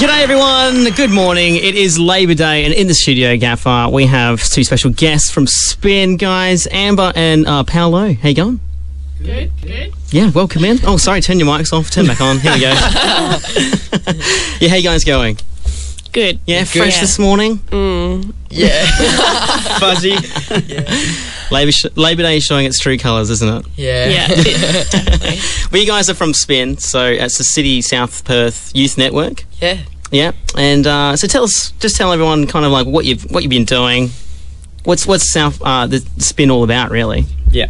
G'day everyone, good morning. It is Labor Day and in the studio, Gafa, we have two special guests from SPYN, guys, Amber and Paulo. How you going? Good. Yeah, welcome in. Oh, sorry, turn your mics off, turn back on. Here we go. Yeah, how you guys going? Good. Yeah, fresh this morning? Yeah. Fuzzy. Labor Day is showing its true colours, isn't it? Yeah. Definitely. Well, you guys are from SPYN, so it's the City South Perth Youth Network. Yeah. Yeah, and so tell everyone kind of like what you've been doing. What's the SPYN all about, really? Yeah.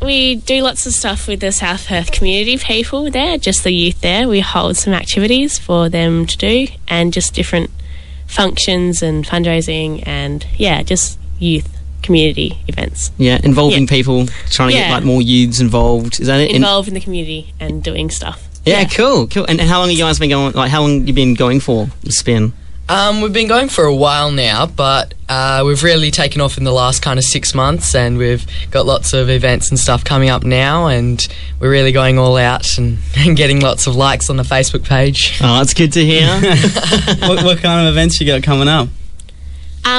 We do lots of stuff with the South Perth community people there, just the youth there. We hold some activities for them to do and just different functions and fundraising and, just youth community events. Yeah, involving people, trying to get like more youths involved. Is that it? Involved in the community and doing stuff. Yeah, cool. And how long have you guys been going? Like, how long you been going for SPYN? We've been going for a while now, but we've really taken off in the last kind of 6 months, and we've got lots of events and stuff coming up now, and we're really going all out and getting lots of likes on the Facebook page. Oh, that's good to hear. What kind of events you got coming up?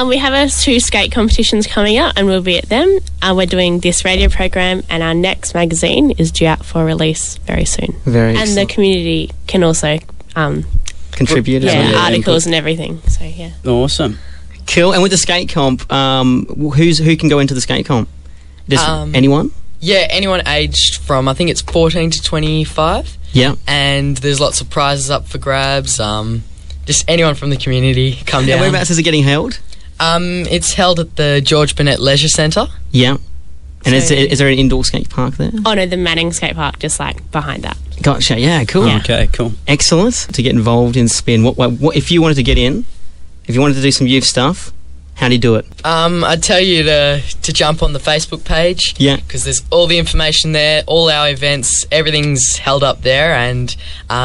We have 2 skate competitions coming up, and we'll be at them. We're doing this radio program, and our next magazine is due out for release very soon. Very And the community can also contribute. Articles and everything. So yeah. Awesome. Cool. And with the skate comp, who can go into the skate comp? Just anyone? Yeah, anyone aged from, I think it's 14 to 25. Yeah. And there's lots of prizes up for grabs. Just anyone from the community come down. And whereabouts is it getting held? It's held at the George Burnett Leisure Centre. Yeah. And So- is there an indoor skate park there? Oh no, the Manning skate park, just like behind that. Gotcha. Yeah, cool. Yeah. Okay, cool. Excellent. To get involved in SPYN, what if you wanted to get in? If you wanted to do some youth stuff, how do you do it? I'd tell you to jump on the Facebook page. Yeah. Because there's all the information there, all our events, everything's held up there, and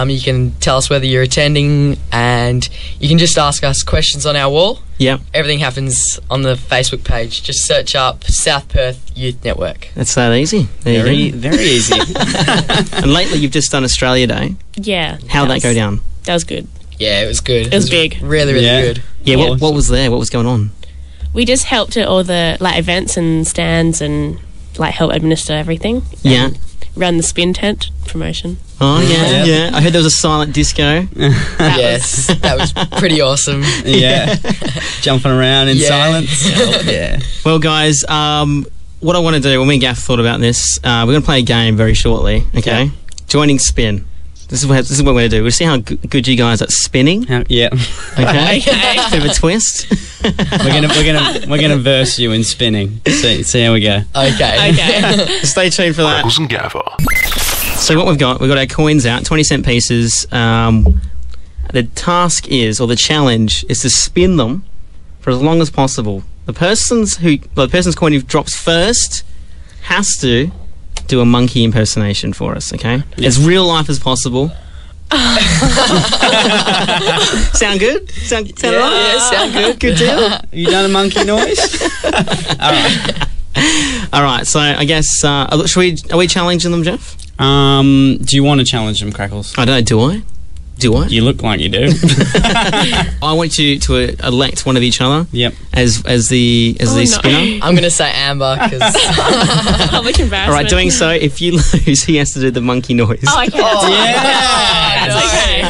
you can tell us whether you're attending, and you can just ask us questions on our wall. Yeah. Everything happens on the Facebook page. Just search up South Perth Youth Network. That's that easy. There you go. Very easy. And lately you've just done Australia Day. Yeah. How'd that go down? That was good. Yeah, it was good. It was big. Really good. Yeah, Yeah. what was there? What was going on? We just helped at all the like events and stands and like help administer everything. Yeah. Run the SPYN tent promotion. Oh, yeah. I heard there was a silent disco. Yes, that was pretty awesome. Yeah. Jumping around in silence. Yeah. Well, guys, what I want to do, when me and Gaff thought about this, we're going to play a game very shortly, okay? Yeah. Joining SPYN. This is what we're going to do. We'll see how good you guys are at spinning. Yeah. Okay. Okay. Bit of a twist. We're gonna verse you in spinning. See how we go. Okay. Stay tuned for that. Crackles Gafa. So what we've got our coins out, 20-cent pieces. The task is, or the challenge, is to spin them for as long as possible. The person's coin who drops first has to do a monkey impersonation for us, okay? As real life as possible. Sound good? Sound right? Yeah, sound good. Good deal? You done a monkey noise? All right, so I guess, are we challenging them, Jeff? Do you want to challenge them, Crackles? I don't know, do I? Do I? You look like you do. I want you to elect one of each other. Yep. As the spinner. I'm going to say Amber because... Public embarrassment. All right, doing so, if you lose, he has to do the monkey noise. Oh, okay.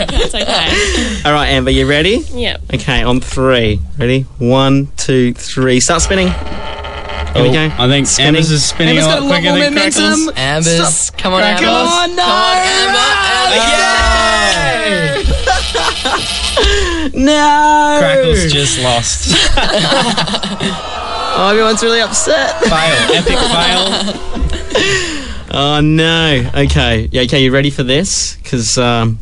That's okay. All right, Amber, you ready? Yep. Okay, on 3. Ready? 1, 2, 3. Start spinning. Here we go. I think Spinning. Amber's is spinning Amber's a got lot quicker than Crackles. Amber's... Come on, Amber. Come on, no! Come on, Amber. No! Crackles just lost. Oh, everyone's really upset. Fail. Epic fail. Oh no. Okay. Yeah. Okay. You ready for this? Because all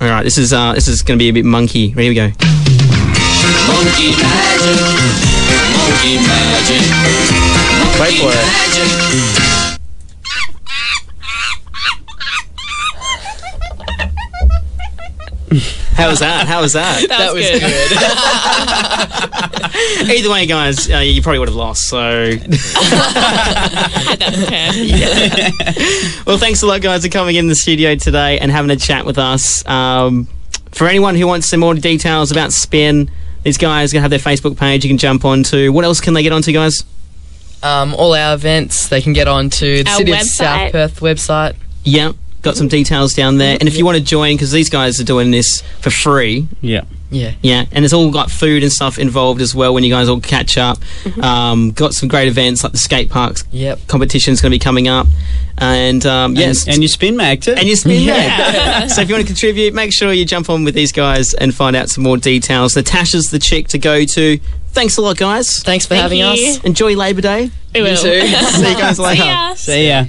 right. This is going to be a bit monkey. Ready? Here we go. Monkey magic. Monkey magic. Wait for it. How was that? That was good. Either way, guys, you probably would have lost. So, Had that prepared. well, thanks a lot, guys, for coming in the studio today and having a chat with us. For anyone who wants some more details about SPYN, these guys are going to have their Facebook page you can jump onto. What else can they get onto, guys? All our events, they can get onto the Our City of website. South Perth website. Yeah, got some details down there. And if you want to join, because these guys are doing this for free. Yeah. Yeah. Yeah, and it's all got food and stuff involved as well when you guys all catch up. Got some great events like the skate parks Yep. competition's going to be coming up. And yes. And your SPYN mag too. And you spin that. So if you want to contribute, make sure you jump on with these guys and find out some more details. Natasha's the chick to go to. Thanks a lot, guys. Thanks for Thank having you. us. Enjoy Labor Day. We will. too. See you guys later. See ya. See ya.